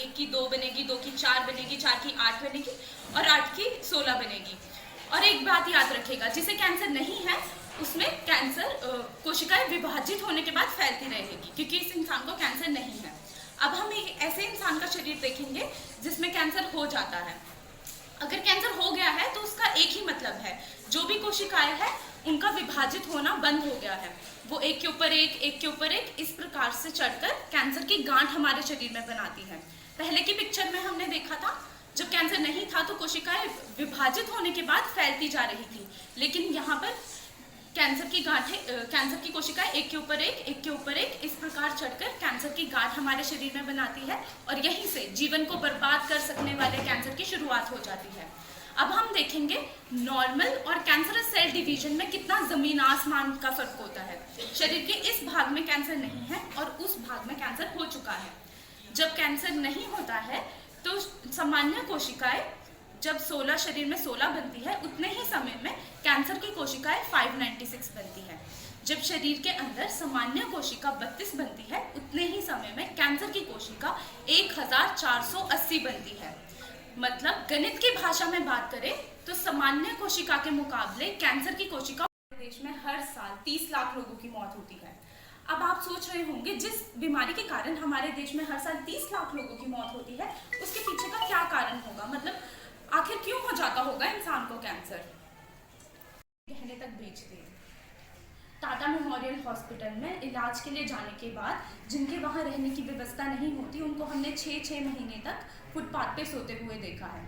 1 की 2 बनेगी, 2 की 4 बनेगी, 4 की 8 बनेगी और 8 की 16 बनेगी। और एक बात याद रखिएगा, जिसे कैंसर नहीं है उसमें कैंसर कोशिकाएं विभाजित होने के बाद फैलती रहेगी, क्योंकि इस इंसान को कैंसर नहीं है। अब हम एक ऐसे इंसान का शरीर देखेंगे जिसमें कैंसर हो जाता है। अगर कैंसर हो गया है तो उसका एक ही मतलब है, जो भी कोशिकाएं हैं उनका विभाजित होना बंद हो गया है। वो एक के ऊपर एक, एक के ऊपर एक, इस प्रकार से चढ़कर कैंसर की गांठ हमारे शरीर में बनाती है। पहले की पिक्चर में हमने देखा था जब कैंसर नहीं था तो कोशिकाएं विभाजित होने के बाद फैलती जा रही थी, लेकिन यहाँ पर कैंसर की गांठें, कैंसर की कोशिकाएं एक के ऊपर एक, एक के ऊपर एक, इस प्रकार चढ़कर कैंसर की गांठ हमारे शरीर में बनाती है और यहीं से जीवन को बर्बाद कर सकने वाले कैंसर की शुरुआत हो जाती है। अब हम देखेंगे नॉर्मल और कैंसरस सेल डिवीजन में कितना जमीन आसमान का फर्क होता है। शरीर के इस भाग में कैंसर नहीं है और उस भाग में कैंसर हो चुका है। जब कैंसर नहीं होता है तो सामान्य कोशिकाएं जब 16 शरीर में 16 बनती है उतने ही समय में कैंसर की कोशिकाएं 596 बनती है। जब शरीर के अंदर सामान्य कोशिका 32 बनती है उतने ही समय में कैंसर की कोशिका 1480 बनती है। मतलब गणित की भाषा में बात करें तो सामान्य कोशिका के मुकाबले कैंसर की कोशिका देश में हर साल 30 लाख लोगों की मौत होती है। अब आप सोच रहे होंगे जिस बीमारी के कारण हमारे देश में हर साल 30 लाख लोगों की मौत होती है उसके पीछे का क्या कारण होगा, मतलब आखिर क्यों हो जाता होगा इंसान को कैंसर। कहने तक बेच दिए। टाटा मेमोरियल हॉस्पिटल में इलाज के लिए जाने के बाद जिनके वहां रहने की व्यवस्था नहीं होती उनको हमने 6-6 महीने तक फुटपाथ पे सोते हुए देखा है।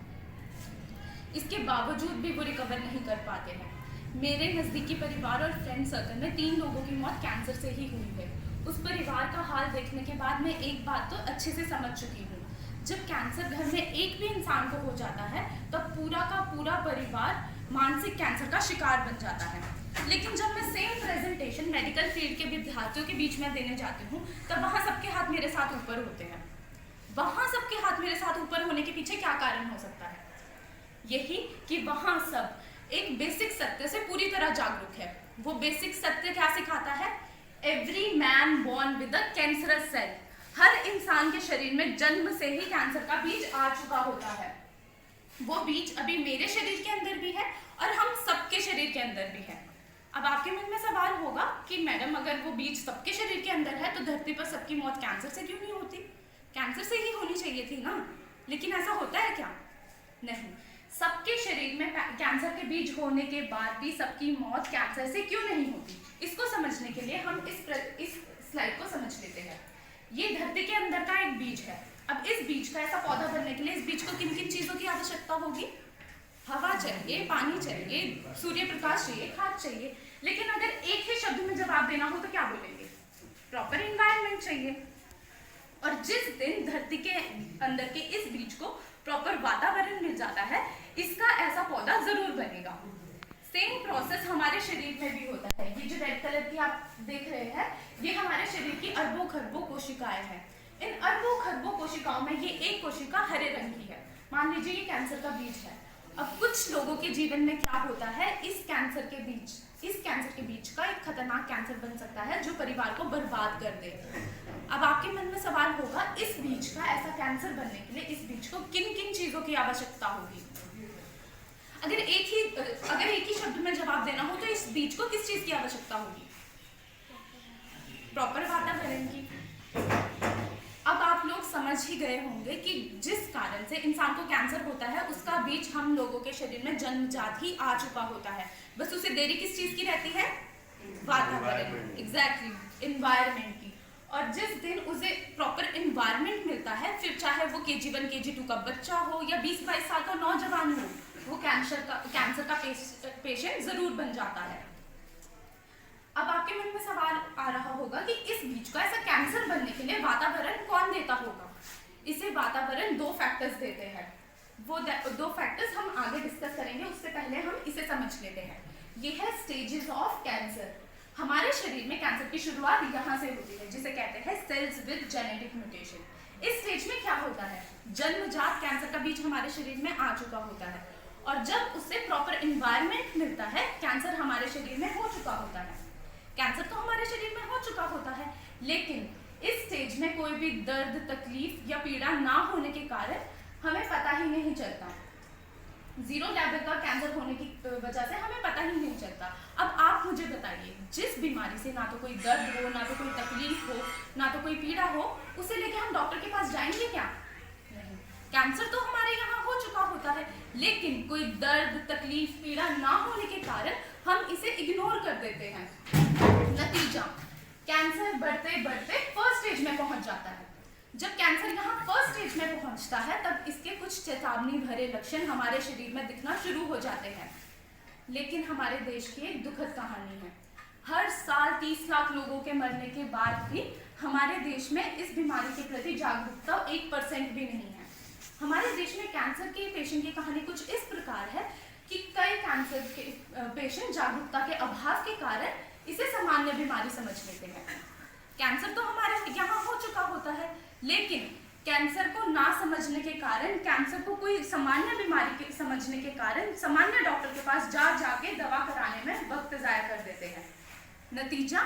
इसके बावजूद भी वो रिकवर नहीं कर पाते हैं। मेरे नज़दीकी परिवार और फ्रेंड सर्कल में 3 लोगों की मौत कैंसर से ही हुई है। उस परिवार का हाल देखने के बाद मैं एक बात तो अच्छे से समझ चुकी हूँ, जब कैंसर घर में एक भी इंसान को हो जाता है तब पूरा का पूरा परिवार मानसिक कैंसर का शिकार बन जाता है। लेकिन जब मैं सेम प्रेजेंटेशन मेडिकल फील्ड के विद्यार्थियों के बीच में देने जाती हूँ तब वहाँ सबके हाथ मेरे साथ ऊपर होते हैं। वहाँ सबके हाथ मेरे साथ ऊपर होने के पीछे क्या कारण हो सकता है? यही कि वहाँ सब एक बेसिक सत्य से पूरी तरह जागरूक है। वो बेसिक सत्य क्या सिखाता है? Every man born with a cancerous cell. हर इंसान के शरीर में जन्म से ही कैंसर का बीज आ चुका होता है। वो बीज अभी मेरे शरीर के अंदर भी है और हम सबके शरीर के अंदर भी है। अब आपके मन में सवाल होगा कि मैडम अगर वो बीज सबके शरीर के अंदर है तो धरती पर सबकी मौत कैंसर से क्यों नहीं होती? कैंसर से ही होनी चाहिए थी ना। लेकिन ऐसा होता है क्या? नहीं। सबके शरीर में कैंसर के बीज होने के बाद भी सबकी मौत कैंसर से क्यों नहीं होती? इसको समझने के लिए हम इस स्लाइड को समझ लेते हैं। ये धरती के अंदर का एक बीज है। अब इस बीज का ऐसा पौधा बनने के लिए इस बीज को किन किन चीजों की आवश्यकता होगी? हवा चाहिए, पानी चाहिए, सूर्य प्रकाश चाहिए, खाद चाहिए। लेकिन अगर एक ही शब्द में जवाब देना हो तो क्या बोलेंगे? प्रॉपर एनवायरनमेंट चाहिए। और जिस दिन धरती के अंदर के इस बीज को प्रॉपर वातावरण मिल जाता है इसका ऐसा पौधा जरूर बनेगा। सेम प्रोसेस हमारे शरीर में भी होता है। ये जो रेड कलर की आप देख रहे हैं ये हमारे शरीर की अरबों खरबों कोशिकाएं हैं। इन अरबों खरबों कोशिकाओं में ये एक कोशिका हरे रंग की है। मान लीजिए ये कैंसर का बीज है। अब कुछ लोगों के जीवन में क्या होता है, इस कैंसर के बीज का एक खतरनाक कैंसर बन सकता है जो परिवार को बर्बाद कर दे। अब आपके मन में सवाल होगा इस बीज का ऐसा कैंसर बनने के लिए इस बीज को किन किन चीजों की आवश्यकता होगी? अगर एक ही शब्द में जवाब देना हो तो इस बीज को किस चीज की आवश्यकता होगी? प्रॉपर वातावरण की। अब आप लोग समझ ही गए होंगे कि जिस कारण से इंसान को कैंसर होता है उसका बीज हम लोगों के शरीर में जन्मजात ही आ चुका होता है। बस उसे देरी किस चीज की रहती है? वातावरण। एग्जैक्टली, एनवायरनमेंट की। और जिस दिन उसे प्रॉपर एनवायरनमेंट मिलता है, फिर चाहे वो KG1 KG2 का बच्चा हो या 20-22 साल का नौजवान हो, वो कैंसर का पेशेंट जरूर बन जाता है। अब आपके मन में सवाल आ रहा होगा कि इस बीज को ऐसा कैंसर बनने के लिए वातावरण कौन देता होगा? इसे वातावरण 2 फैक्टर्स देते हैं। वो 2 फैक्टर्स हम आगे डिस्कस करेंगे, उससे पहले हम इसे समझ लेते हैं। ये है स्टेजेस ऑफ कैंसर। हमारे शरीर में कैंसर की शुरुआत यहाँ से होती है जिसे कहते हैं सेल्स विद जेनेटिक म्यूटेशन। इस स्टेज में क्या होता है? जन्मजात कैंसर का बीज हमारे शरीर में आ चुका होता है और जब उससे प्रॉपर एनवायरनमेंट मिलता है कैंसर हमारे शरीर में हो चुका होता है। कैंसर तो हमारे शरीर में हो चुका होता है, लेकिन इस स्टेज में कोई भी दर्द, तकलीफ या पीड़ा ना होने ही नहीं चलता। जीरो लेवल का कैंसर होने की वजह से हमें पता ही नहीं चलता। अब आप मुझे बताइए, जिस बीमारी से ना तो कोई दर्द हो, ना तो कोई तकलीफ हो, ना तो कोई पीड़ा हो, उसे लेके हम डॉक्टर के पास जाएंगे क्या? नहीं। कैंसर तो हमारे यहाँ हो चुका होता है, लेकिन कोई दर्द तकलीफ पीड़ा ना होने के कारण हम इसे इग्नोर कर देते हैं। नतीजा, कैंसर बढ़ते बढ़ते फर्स्ट स्टेज में पहुंच जाता है। जब कैंसर यहाँ फर्स्ट स्टेज में पहुंचता है तब इसके कुछ चेतावनी भरे लक्षण हमारे शरीर में दिखना शुरू हो जाते हैं। लेकिन हमारे देश की एक दुखद कहानी है। हर साल 30 लाख लोगों के मरने के बाद भी हमारे देश में इस बीमारी के प्रति जागरूकता 1% भी नहीं है। हमारे देश में कैंसर के पेशेंट की कहानी कुछ इस प्रकार है कि कई कैंसर के पेशेंट जागरूकता के अभाव के कारण इसे सामान्य बीमारी समझ लेते हैं। कैंसर तो हमारे यहाँ हो चुका होता है, लेकिन कैंसर को ना समझने के कारण, कैंसर को कोई सामान्य बीमारी के समझने के कारण सामान्य डॉक्टर के पास जाके दवा कराने में वक्त ज़ाया कर देते हैं। नतीजा,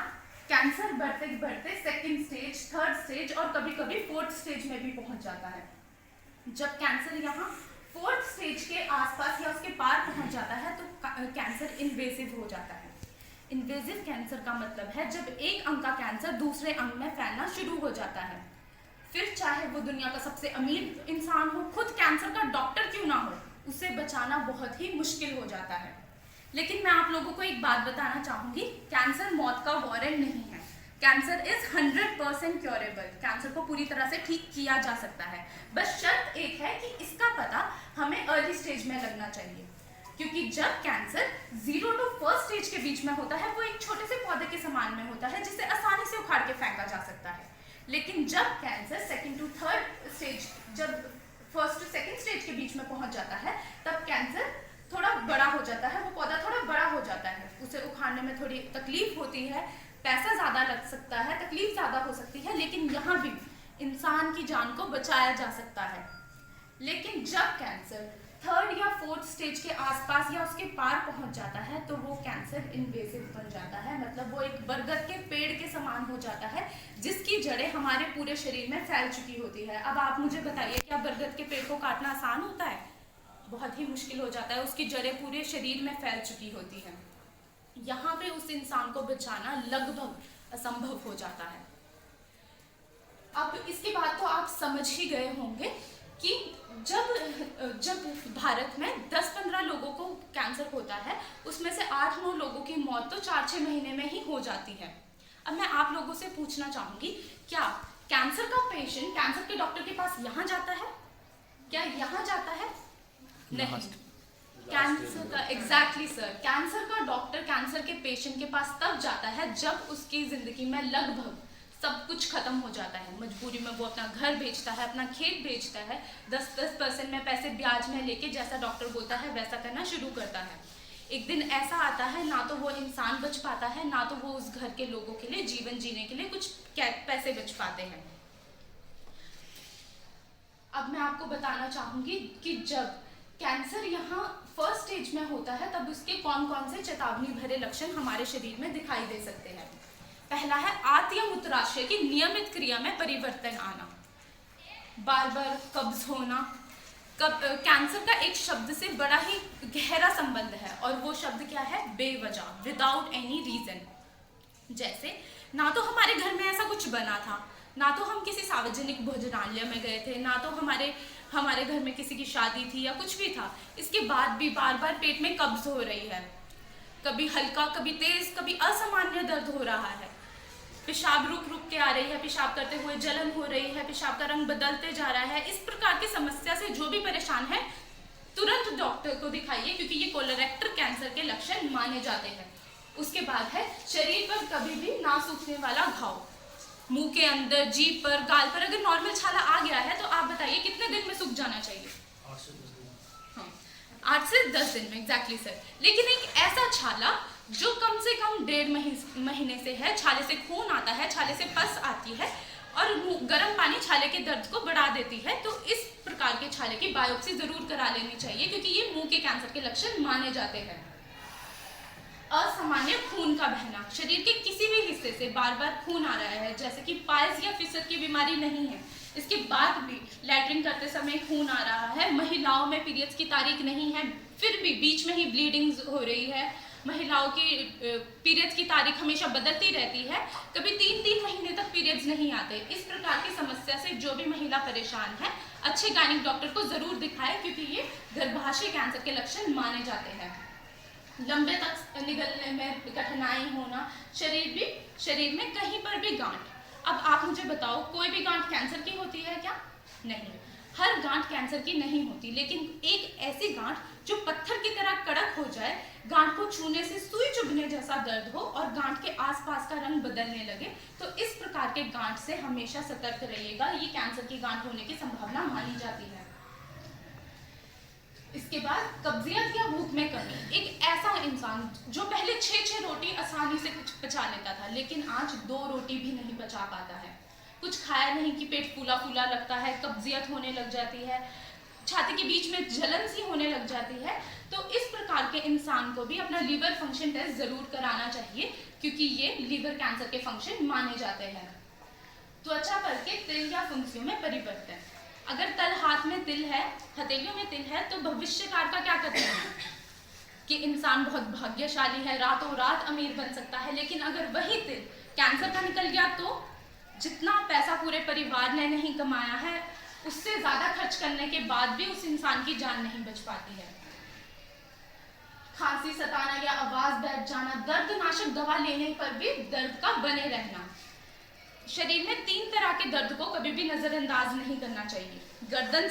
कैंसर बढ़ते बढ़ते सेकंड स्टेज, थर्ड स्टेज और कभी कभी फोर्थ स्टेज में भी पहुंच जाता है। जब कैंसर यहाँ फोर्थ स्टेज के आसपास या उसके पार पहुंच जाता है तो कैंसर इन्वेसिव हो जाता है। इन्वेसिव कैंसर का मतलब है जब एक अंग का कैंसर दूसरे अंग में फैलना शुरू हो जाता है। फिर चाहे वो दुनिया का सबसे अमीर इंसान हो, खुद कैंसर का डॉक्टर क्यों ना हो, उसे बचाना बहुत ही मुश्किल हो जाता है। लेकिन मैं आप लोगों को एक बात बताना चाहूंगी, कैंसर मौत का वारंट नहीं है। Cancer is 100% curable. कैंसर को पूरी तरह से ठीक किया जा सकता है। बस शर्त एक है कि इसका पता हमें अर्ली स्टेज में लगना चाहिए, क्योंकि जब कैंसर 0 to 1st स्टेज के बीच में होता है वो एक छोटे से पौधे के समान में होता है जिसे आसानी से उखाड़ के फेंका जा सकता है। लेकिन जब cancer 2nd to 3rd stage, जब 1st to 2nd स्टेज के बीच में पहुंच जाता है तब कैंसर थोड़ा बड़ा हो जाता है, वो पौधा थोड़ा बड़ा हो जाता है। उसे उखाड़ने में थोड़ी तकलीफ होती है, पैसा ज़्यादा लग सकता है, तकलीफ ज़्यादा हो सकती है, लेकिन यहाँ भी इंसान की जान को बचाया जा सकता है। लेकिन जब कैंसर 3rd या 4th स्टेज के आसपास या उसके पार पहुंच जाता है तो वो कैंसर इन्वेसिव बन जाता है। मतलब वो एक बरगद के पेड़ के समान हो जाता है जिसकी जड़ें हमारे पूरे शरीर में फैल चुकी होती है। अब आप मुझे बताइए, क्या बरगद के पेड़ को काटना आसान होता है? बहुत ही मुश्किल हो जाता है। उसकी जड़ें पूरे शरीर में फैल चुकी होती हैं। यहाँ पे उस इंसान को बचाना लगभग असंभव हो जाता है। अब इसके बाद तो आप समझ ही गए होंगे कि जब भारत में 10-15 लोगों को कैंसर होता है, उसमें से 8-9 लोगों की मौत तो 4-6 महीने में ही हो जाती है। अब मैं आप लोगों से पूछना चाहूँगी, क्या कैंसर का पेशेंट कैंसर के डॉक्टर के पास यहाँ जाता है? क्या यहाँ जाता है? नहीं। कैंसर का एग्जैक्टली सर, कैंसर का डॉक्टर कैंसर के पेशेंट के पास तब जाता है जब उसकी ज़िंदगी में लगभग सब कुछ खत्म हो जाता है। मजबूरी में वो अपना घर बेचता है, अपना खेत बेचता है, 10% में पैसे ब्याज में लेके जैसा डॉक्टर बोलता है वैसा करना शुरू करता है। एक दिन ऐसा आता है, ना तो वो इंसान बच पाता है, ना तो वो उस घर के लोगों के लिए जीवन जीने के लिए कुछ पैसे बच पाते हैं। अब मैं आपको बताना चाहूँगी कि जब कैंसर यहाँ फर्स्ट स्टेज में होता है तब उसके कौन कौन से चेतावनी भरे लक्षण हमारे शरीर में दिखाई दे सकते हैं। पहला है आंत या मूत्राशय की नियमित क्रिया में परिवर्तन आना, बार बार कब्ज होना। कैंसर का एक शब्द से बड़ा ही गहरा संबंध है और वो शब्द क्या है? बेवजह, विदाउट एनी रीजन। जैसे ना तो हमारे घर में ऐसा कुछ बना था, ना तो हम किसी सार्वजनिक भोजनालय में गए थे, ना तो हमारे घर में किसी की शादी थी या कुछ भी था, इसके बाद भी बार बार पेट में कब्ज हो रही है। कभी हल्का, कभी तेज, कभी असामान्य दर्द हो रहा है। पेशाब रुक रुक के आ रही है, पेशाब करते हुए जलन हो रही है, पेशाब का रंग बदलते जा रहा है। इस प्रकार की समस्या से जो भी परेशान है तुरंत डॉक्टर को दिखाइए, क्योंकि ये कोलोरेक्टल कैंसर के लक्षण माने जाते हैं। उसके बाद है शरीर पर कभी भी ना सूखने वाला घाव, मुंह के अंदर, जीभ पर, गाल पर अगर नॉर्मल छाला आ गया है तो आप बताइए कितने दिन में सूख जाना चाहिए? 8 से 10 दिन में, एग्जैक्टली सर। लेकिन एक ऐसा छाला जो कम से कम 1.5 महीने से है, छाले से खून आता है, छाले से पस आती है और गर्म पानी छाले के दर्द को बढ़ा देती है, तो इस प्रकार के छाले की बायोप्सी जरूर करा लेनी चाहिए, क्योंकि ये मुंह के कैंसर के लक्षण माने जाते हैं। असामान्य खून का बहना, शरीर के किसी भी हिस्से से बार बार खून आ रहा है, जैसे कि पाइल्स या फिसर की बीमारी नहीं है, इसके बाद भी लैट्रिन करते समय खून आ रहा है, महिलाओं में पीरियड्स की तारीख नहीं है, फिर भी बीच में ही ब्लीडिंग हो रही है, महिलाओं की पीरियड्स की तारीख हमेशा बदलती रहती है, कभी 3-3 महीने तक पीरियड्स नहीं आते। इस प्रकार की समस्या से जो भी महिला परेशान है, अच्छे गायनिक डॉक्टर को जरूर दिखाए, क्योंकि ये गर्भाशय कैंसर के लक्षण माने जाते हैं। लंबे तक निगलने में कठिनाई होना, शरीर में कहीं पर भी गांठ। अब आप मुझे बताओ, कोई भी गांठ कैंसर की होती है क्या? नहीं, हर गांठ कैंसर की नहीं होती, लेकिन एक ऐसी गांठ जो पत्थर की तरह कड़क हो जाए, गांठ को छूने से सुई चुभने जैसा दर्द हो और गांठ के आसपास का रंग बदलने लगे, तो इस प्रकार के गांठ से हमेशा सतर्क रहिएगा, ये कैंसर की गांठ होने की संभावना मानी जाती है। इसके बाद कब्जियत या भूख में कमी। एक ऐसा इंसान जो पहले 6-6 रोटी आसानी से पचा लेता था, लेकिन आज 2 रोटी भी नहीं पचा पाता है। कुछ खाया नहीं कि पेट फूला फूला लगता है, कब्जियत होने लग जाती है, छाती के बीच में जलन सी होने लग जाती है। तो इस प्रकार के इंसान को भी अपना लीवर फंक्शन टेस्ट जरूर कराना चाहिए, क्योंकि ये लीवर कैंसर के फंक्शन माने जाते हैं। त्वचा पर के तिल या फुंसियों में परिवर्तन। अगर तल हाथ में तिल है, हथेलियों में तिल है, तो भविष्यकार का क्या कहते हैं कि इंसान बहुत भाग्यशाली है, रातों रात अमीर बन सकता है। लेकिन अगर वही तिल कैंसर का निकल गया, तो जितना पैसा पूरे परिवार ने नहीं कमाया है, उससे ज्यादा खर्च करने के बाद भी उस इंसान की जान नहीं बच पाती है। खांसी सताना या आवाज बैठ जाना, दर्दनाशक दवा लेने पर भी दर्द का बने रहना। शरीर में 3 तरह के दर्द को कभी भी नजरअंदाज नहीं करना चाहिए। गर्दन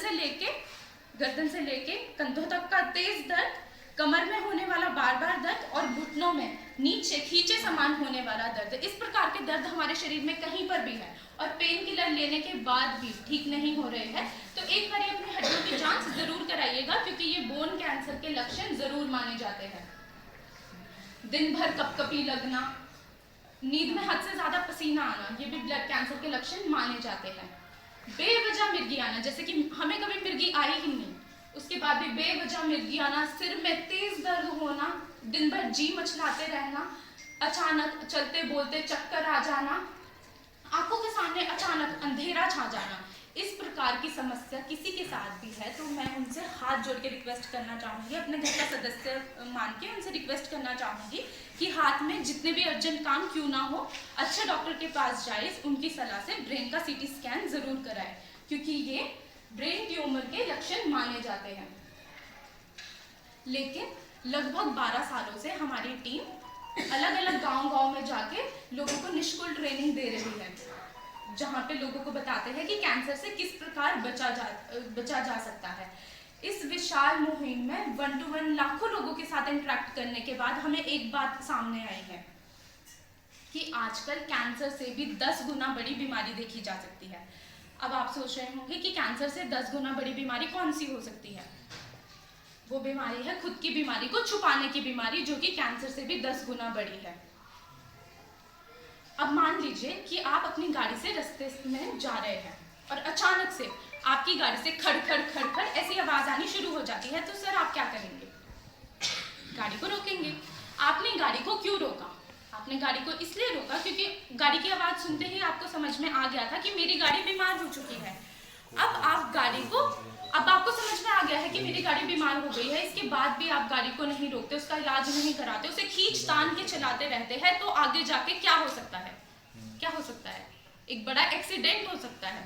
से लेके कंधों तक का तेज दर्द, कमर में होने वाला बार बार दर्द और घुटनों में नीचे खींचे समान होने वाला दर्द। इस प्रकार के दर्द हमारे शरीर में कहीं पर भी है और पेन किलर लेने के बाद भी ठीक नहीं हो रहे हैं, तो एक बार अपनी हड्डियों की जांच जरूर कराइएगा, क्योंकि ये बोन कैंसर के लक्षण जरूर माने जाते हैं। दिन भर कपकपी लगना, नींद में हद से ज्यादा पसीना आना, ये भी ब्लड कैंसर के लक्षण माने जाते हैं। बेवजह मिर्गी आना, जैसे कि हमें कभी मिर्गी आई ही नहीं, उसके बाद भी बेवजह मिर्गी आना, सिर में तेज दर्द होना, दिन भर जी मचलाते रहना, अचानक चलते बोलते चक्कर आ जाना, आंखों के सामने अचानक अंधेरा छा जाना। इस प्रकार की समस्या किसी के साथ भी है, तो मैं उनसे हाथ जोड़ के रिक्वेस्ट करना चाहूँगी, अपने घर का सदस्य मान के उनसे रिक्वेस्ट करना चाहूँगी कि हाथ में जितने भी अर्जेंट काम क्यों ना हो, अच्छे डॉक्टर के पास जाए, उनकी सलाह से ब्रेन का CT स्कैन जरूर कराए, क्योंकि ये ब्रेन ट्यूमर के लक्षण माने जाते हैं। लेकिन लगभग 12 सालों से हमारी टीम अलग अलग गांव में जाके लोगों को निःशुल्क ट्रेनिंग दे रही है, जहाँ पे लोगों को बताते हैं कि कैंसर से किस प्रकार बचा जा सकता है। इस विशाल मुहिम में 1-to-1 लाखों लोगों के साथ इंटरेक्ट करने के बाद हमें एक बात सामने आई है कि आजकल कैंसर से भी 10 गुना बड़ी बीमारी देखी जा सकती है। अब आप सोच रहे होंगे कि कैंसर से 10 गुना बड़ी बीमारी कौन सी हो सकती है? वो बीमारी है खुद की बीमारी को छुपाने की बीमारी, जो कि कैंसर से भी 10 गुना बड़ी है। अब मान लीजिए कि आप अपनी गाड़ी से रास्ते में जा रहे हैं और अचानक से आपकी गाड़ी से खड़ खड़ खड़ खड़ ऐसी आवाज आनी शुरू हो जाती है, तो सर आप क्या करेंगे? गाड़ी को रोकेंगे। आपने गाड़ी को क्यों रोका? आपने गाड़ी को इसलिए रोका क्योंकि गाड़ी की आवाज सुनते ही आपको समझ में आ गया था कि मेरी गाड़ी बीमार हो चुकी है। अब आपको समझ में आ गया है कि मेरी गाड़ी बीमार हो गई है, इसके बाद भी आप गाड़ी को नहीं रोकते, उसका इलाज नहीं कराते, उसे खींच तान के चलाते रहते हैं, तो आगे जाके क्या हो सकता है? क्या हो सकता है? एक बड़ा एक्सीडेंट हो सकता है।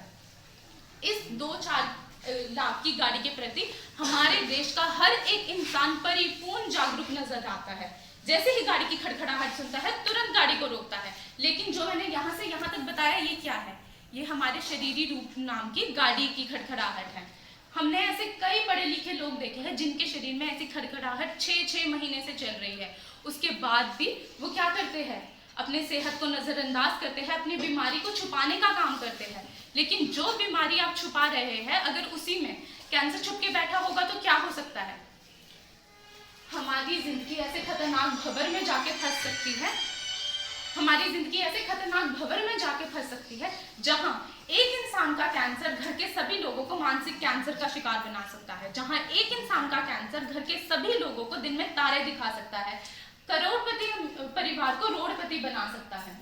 इस 2-4 लाख की गाड़ी के प्रति हमारे देश का हर एक इंसान परिपूर्ण जागरूक नजर आता है। जैसे ही गाड़ी की खड़खड़ाहट सुनता है, तुरंत गाड़ी को रोकता है। लेकिन जो मैंने यहाँ से यहाँ तक बताया, ये क्या है? ये हमारे शरीरी रूप नाम की गाड़ी की खड़खड़ाहट है। हमने ऐसे कई पढ़े लिखे लोग देखे हैं जिनके शरीर में ऐसी खड़खड़ाहट 6-6 महीने से चल रही है, उसके बाद भी वो क्या करते हैं? अपने सेहत को नजरअंदाज करते हैं, अपनी बीमारी को छुपाने का काम करते हैं। लेकिन जो बीमारी आप छुपा रहे हैं, अगर उसी में कैंसर छुप के बैठा होगा तो क्या हो सकता है? हमारी जिंदगी ऐसे खतरनाक भंवर में जाके फंस सकती है, जहां एक इंसान का कैंसर घर के सभी लोगों को मानसिक कैंसर का शिकार बना सकता है, जहां एक इंसान का कैंसर घर के सभी लोगों को दिन में तारे दिखा सकता है, करोड़पति परिवार को रोडपति बना सकता है।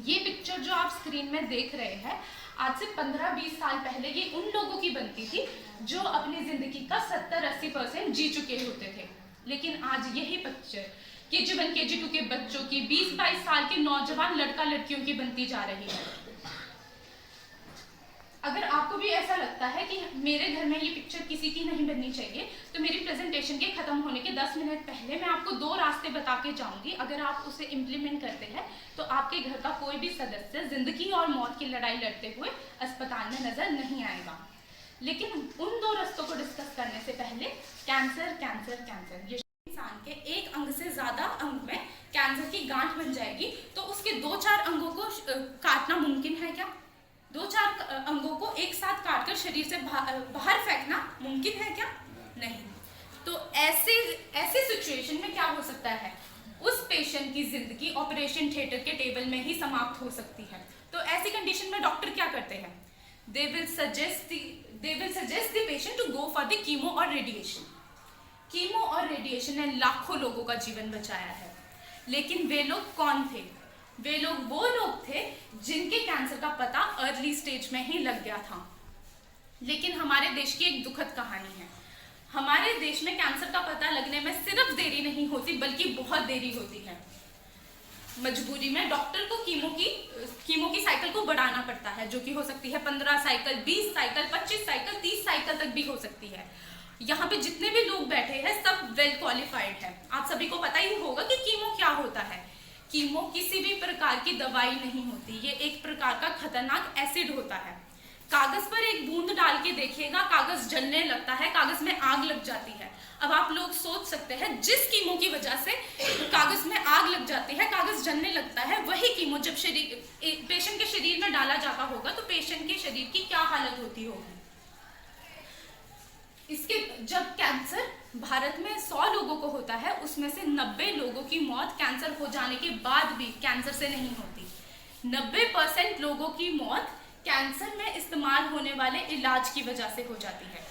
ये पिक्चर जो आप स्क्रीन में देख रहे हैं, आज से 15-20 साल पहले ये उन लोगों की बनती थी जो अपनी जिंदगी का 70-80% जी चुके होते थे। लेकिन आज यही पिक्चर KG1 KG2 के बच्चों की 20-22 साल के नौजवान लड़का लड़कियों की बनती जा रही है। अगर आपको भी ऐसा लगता है कि मेरे घर में ये पिक्चर किसी की नहीं बननी चाहिए, तो मेरी प्रेजेंटेशन के खत्म होने के 10 मिनट पहले मैं आपको 2 रास्ते बता के जाऊंगी। अगर आप उसे इम्प्लीमेंट करते हैं तो आपके घर का कोई भी सदस्य जिंदगी और मौत की लड़ाई लड़ते हुए अस्पताल में नजर नहीं आएगा। लेकिन उन 2 रास्तों को डिस्कस करने से पहले कैंसर कैंसर कैंसर, ये इंसान के एक अंग से ज्यादा अंग में कैंसर की गांठ बन जाएगी तो उसके 2-4 अंगों को काटना मुमकिन है क्या? 2-4 अंगों को एक साथ काटकर शरीर से बाहर फेंकना मुमकिन है क्या? नहीं। तो ऐसे सिचुएशन में क्या हो सकता है, उस पेशेंट की जिंदगी ऑपरेशन थिएटर के टेबल में ही समाप्त हो सकती है। तो ऐसी कंडीशन में डॉक्टर क्या करते हैं? They will suggest the patient to go for the chemo और रेडिएशन। कीमो और रेडिएशन ने लाखों लोगों का जीवन बचाया है। लेकिन वे लोग कौन थे? वो लोग थे जिनके कैंसर का पता अर्ली स्टेज में ही लग गया था। लेकिन हमारे देश की एक दुखद कहानी है। हमारे देश में कैंसर का पता लगने में सिर्फ देरी नहीं होती बल्कि बहुत देरी होती है। मजबूरी में डॉक्टर को कीमो की साइकिल को बढ़ाना पड़ता है, जो कि हो सकती है 15 साइकिल, 20 साइकिल, 25 साइकिल, 30 साइकिल तक भी हो सकती है। यहाँ पे जितने भी लोग बैठे हैं सब वेल क्वालिफाइड है। आप सभी को पता ही होगा कि कीमो क्या होता है। कीमो किसी भी प्रकार की दवाई नहीं होती, ये एक प्रकार का खतरनाक एसिड होता है। कागज पर एक बूंद डाल के देखिएगा, कागज जलने लगता है, कागज में आग लग जाती है। अब आप लोग सोच सकते हैं जिस कीमो की वजह से कागज में आग लग जाती है, कागज जलने लगता है, वही कीमो जब पेशेंट के शरीर में डाला जाता होगा तो पेशेंट के शरीर की क्या हालत होती होगी। जब कैंसर भारत में 100 लोगों को होता है, उसमें से 90 लोगों की मौत कैंसर हो जाने के बाद भी कैंसर से नहीं होती। 90% लोगों की मौत कैंसर में इस्तेमाल होने वाले इलाज की वजह से हो जाती है।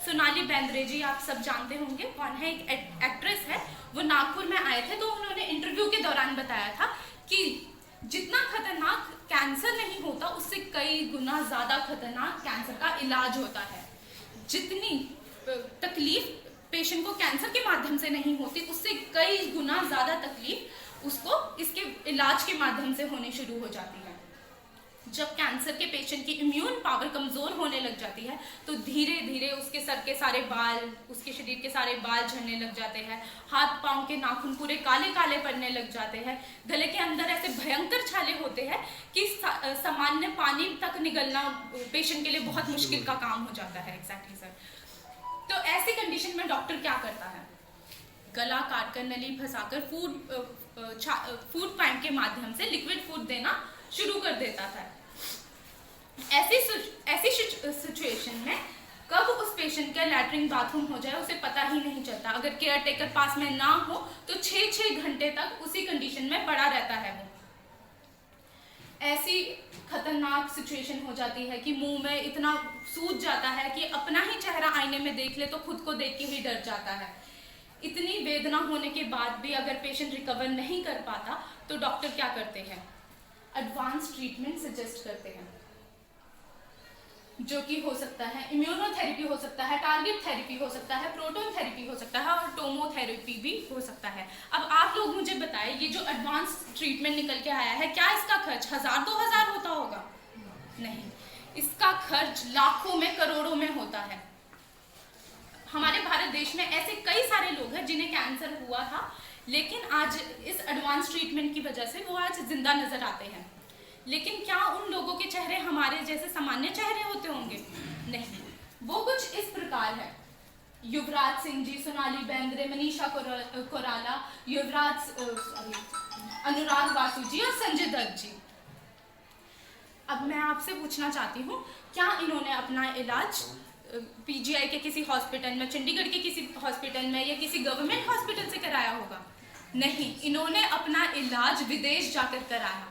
सोनाली बेंद्रे जी आप सब जानते होंगे कौन है, एक एक्ट्रेस है। वो नागपुर में आए थे तो उन्होंने इंटरव्यू के दौरान बताया था कि जितना खतरनाक कैंसर नहीं होता उससे कई गुना ज्यादा खतरनाक कैंसर का इलाज होता है। जितनी तकलीफ पेशेंट को कैंसर के माध्यम से नहीं होती, उससे कई गुना ज्यादा तकलीफ उसको इसके इलाज के माध्यम से होने शुरू हो जाती है। जब कैंसर के पेशेंट की इम्यून पावर कमजोर होने लग जाती है तो धीरे धीरे उसके सर के सारे बाल, उसके शरीर के सारे बाल झड़ने लग जाते हैं, हाथ पांव के नाखून पूरे काले काले पड़ने लग जाते हैं, गले के अंदर ऐसे भयंकर छाले होते हैं कि सामान्य पानी तक निगलना पेशेंट के लिए बहुत मुश्किल का काम हो जाता है। Exactly sir. तो ऐसी कंडीशन में डॉक्टर क्या करता है? गला काटकर, नली फंसाकर फूड पाइप के माध्यम से लिक्विड फूड देना शुरू कर देता था। ऐसी सिचुएशन में कब उस पेशेंट का लैट्रिन बाथरूम हो जाए उसे पता ही नहीं चलता। अगर केयर टेकर पास में ना हो तो 6-6 घंटे तक उसी कंडीशन में पड़ा रहता है वो। ऐसी खतरनाक सिचुएशन हो जाती है कि मुंह में इतना सूज जाता है कि अपना ही चेहरा आईने में देख ले तो खुद को देख के ही डर जाता है। इतनी वेदना होने के बाद भी अगर पेशेंट रिकवर नहीं कर पाता तो डॉक्टर क्या करते हैं? एडवांस ट्रीटमेंट सजेस्ट करते हैं, जो कि हो सकता है इम्यूनोथेरेपी हो सकता है, टारगेट थेरेपी हो सकता है, प्रोटोन थेरेपी हो सकता है और टोमोथेरेपी भी हो सकता है। अब आप लोग मुझे बताएं, ये जो एडवांस ट्रीटमेंट निकल के आया है, क्या इसका खर्च 1000-2000 होता होगा? नहीं, इसका खर्च लाखों में, करोड़ों में होता है। हमारे भारत देश में ऐसे कई सारे लोग हैं जिन्हें कैंसर हुआ था, लेकिन आज इस एडवांस ट्रीटमेंट की वजह से वो आज जिंदा नजर आते हैं। लेकिन क्या उन लोगों के चेहरे हमारे जैसे सामान्य चेहरे होते होंगे? नहीं, वो कुछ इस प्रकार है। युवराज सिंह जी, सोनाली बेंद्रे, मनीषा कोराला, अनुराग वासु जी और संजय दत्त जी। अब मैं आपसे पूछना चाहती हूँ, क्या इन्होंने अपना इलाज पीजीआई के किसी हॉस्पिटल में, चंडीगढ़ के किसी हॉस्पिटल में या किसी गवर्नमेंट हॉस्पिटल से कराया होगा? नहीं, इन्होंने अपना इलाज विदेश जाकर कराया।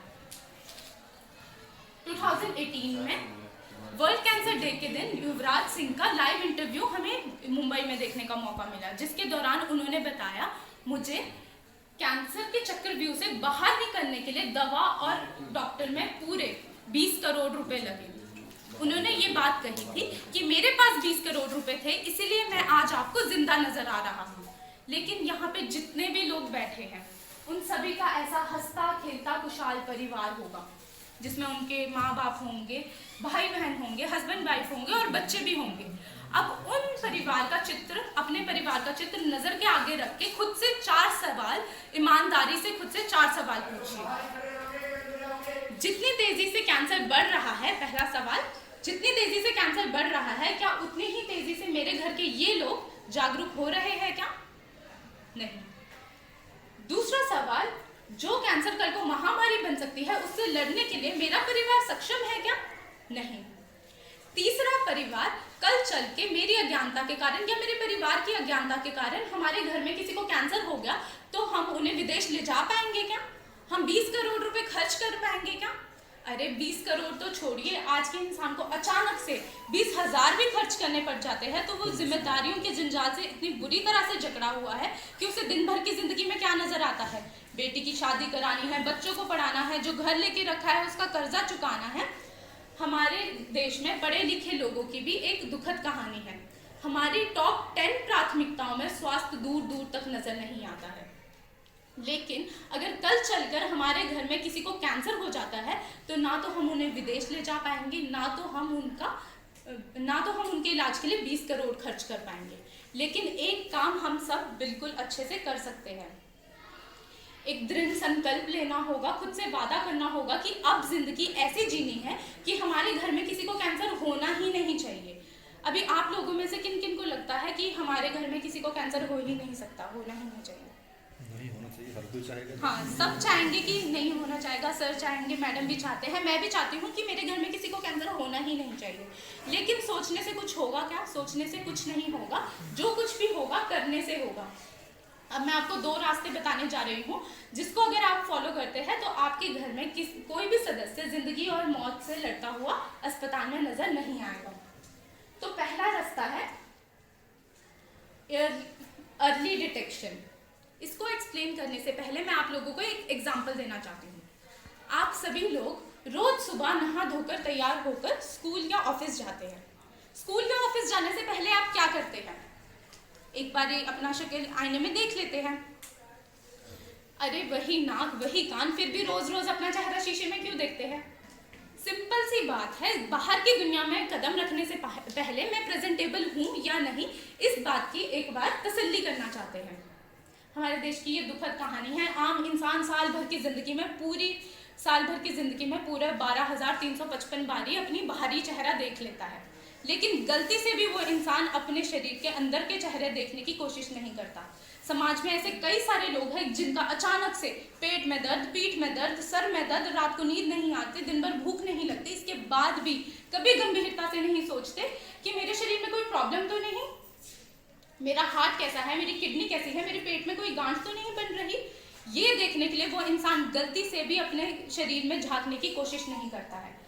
2018 में वर्ल्ड कैंसर डे के दिन युवराज सिंह का लाइव इंटरव्यू हमें मुंबई में देखने का मौका मिला, जिसके दौरान उन्होंने बताया, मुझे कैंसर के चक्रव्यूह से बाहर निकलने के लिए दवा और डॉक्टर में पूरे 20 करोड़ रुपए लगे। उन्होंने ये बात कही थी कि मेरे पास पे थे, इसीलिए मैं आज आपको जिंदा नजर आ रहा हूँ। लेकिन यहाँ पे जितने भी लोग बैठे हैं उन सभी का ऐसा हंसता खेलता खुशहाल परिवार होगा, जिसमें उनके माँ बाप होंगे, भाई बहन होंगे, हस्बैंड वाइफ होंगे और बच्चे भी होंगे। अब उन परिवार का चित्र, अपने परिवार का चित्र नजर के आगे रख के खुद से 4 सवाल, ईमानदारी से खुद से 4 सवाल पूछिए। जितनी तेजी से कैंसर बढ़ रहा है, पहला सवाल, जितनी तेजी से कैंसर बढ़ रहा है, क्या उतनी ही तेजी से मेरे घर के ये लोग जागरूक हो रहे हैं क्या? नहीं। दूसरा सवाल, जो कैंसर कल को महामारी बन सकती है, उससे लड़ने के लिए मेरा परिवार सक्षम है क्या? नहीं। तीसरा, परिवार कल चल के मेरी अज्ञानता के कारण या मेरे परिवार की अज्ञानता के कारण हमारे घर में किसी को कैंसर हो गया तो हम उन्हें विदेश ले जा पाएंगे क्या? हम 20 करोड़ रुपए खर्च कर पाएंगे क्या? अरे 20 करोड़ तो छोड़िए, आज के इंसान को अचानक से 20,000 भी खर्च करने पड़ जाते हैं तो वो जिम्मेदारियों के जंजाल से इतनी बुरी तरह से जकड़ा हुआ है कि उसे दिन भर की जिंदगी में क्या नजर आता है? बेटी की शादी करानी है, बच्चों को पढ़ाना है, जो घर लेके रखा है उसका कर्जा चुकाना है। हमारे देश में पढ़े लिखे लोगों की भी एक दुखद कहानी है। हमारी टॉप 10 प्राथमिकताओं में स्वास्थ्य दूर दूर तक नजर नहीं आता है। लेकिन अगर कल चलकर हमारे घर में किसी को कैंसर हो जाता है तो ना तो हम उन्हें विदेश ले जा पाएंगे, ना तो हम उनके इलाज के लिए 20 करोड़ खर्च कर पाएंगे। लेकिन एक काम हम सब बिल्कुल अच्छे से कर सकते हैं। एक दृढ़ संकल्प लेना होगा, खुद से वादा करना होगा कि अब जिंदगी ऐसी जीनी है कि हमारे घर में किसी को कैंसर होना ही नहीं चाहिए। अभी आप लोगों में से किन किन को लगता है कि हमारे घर में किसी को कैंसर हो ही नहीं सकता, होना ही नहीं चाहिए? नहीं होना चाहिए, हर कोई चाहेगा। हाँ, सब चाहेंगे कि नहीं होना चाहेगा, सर चाहेंगे, मैडम भी चाहते हैं, मैं भी चाहती हूँ कि मेरे घर में किसी को कैंसर होना ही नहीं चाहिए। लेकिन सोचने से कुछ होगा क्या? सोचने से कुछ नहीं होगा। जो कुछ भी होगा करने से होगा। अब मैं आपको 2 रास्ते बताने जा रही हूँ, जिसको अगर आप फॉलो करते हैं तो आपके घर में कोई भी सदस्य जिंदगी और मौत से लड़ता हुआ अस्पताल में नजर नहीं आएगा। तो पहला रास्ता है अर्ली डिटेक्शन। इसको एक्सप्लेन करने से पहले मैं आप लोगों को एक एग्जाम्पल देना चाहती हूँ। आप सभी लोग रोज सुबह नहा धोकर तैयार होकर स्कूल या ऑफिस जाते हैं। स्कूल या ऑफिस जाने से पहले आप क्या करते हैं? एक बार अपना शक्ल आईने में देख लेते हैं। अरे वही नाक, वही कान, फिर भी रोज रोज अपना चेहरा शीशे में क्यों देखते हैं? सिंपल सी बात है, बाहर की दुनिया में कदम रखने से पहले मैं प्रेजेंटेबल हूँ या नहीं, इस बात की एक बार तसल्ली करना चाहते हैं। हमारे देश की ये दुखद कहानी है। आम इंसान साल भर की जिंदगी में पूरे 12,355 बारी अपनी बाहरी चेहरा देख लेता है, लेकिन गलती से भी वो इंसान अपने शरीर के अंदर के चेहरे देखने की कोशिश नहीं करता। समाज में ऐसे कई सारे लोग हैं जिनका अचानक से पेट में दर्द, पीठ में दर्द, सर में दर्द, रात को नींद नहीं आती, दिन भर भूख नहीं लगती, इसके बाद भी कभी गंभीरता से नहीं सोचते कि मेरे शरीर में कोई प्रॉब्लम तो नहीं, मेरा हार्ट कैसा है, मेरी किडनी कैसी है, मेरे पेट में कोई गांठ तो नहीं बन रही। ये देखने के लिए वो इंसान गलती से भी अपने शरीर में झांकने की कोशिश नहीं करता है।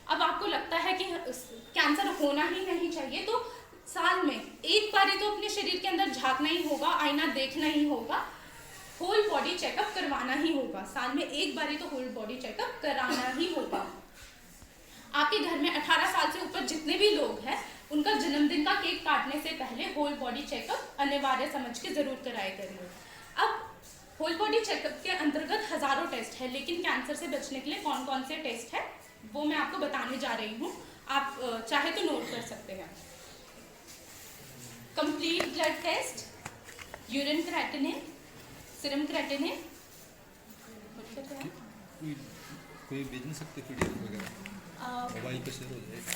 अब आपको लगता है कि कैंसर होना ही नहीं चाहिए, तो साल में एक बार तो अपने शरीर के अंदर झांकना ही होगा, आईना देखना ही होगा, होल बॉडी चेकअप करवाना ही होगा। साल में एक बार तो होल बॉडी चेकअप कराना ही होगा। आपके घर में 18 साल से ऊपर जितने भी लोग हैं, उनका जन्मदिन का केक काटने से पहले होल बॉडी चेकअप अनिवार्य समझ के जरूर कराया करिए। अब होल बॉडी चेकअप के अंतर्गत हजारों टेस्ट है, लेकिन कैंसर से बचने के लिए कौन कौन से टेस्ट है वो मैं आपको बताने जा रही हूँ। आप चाहे तो नोट कर सकते हैं। Complete blood test, urine creatinine, serum creatinine. कोई भेज नहीं सकते पीडीएफ वगैरह, मोबाइल पे शेयर हो जाएगा।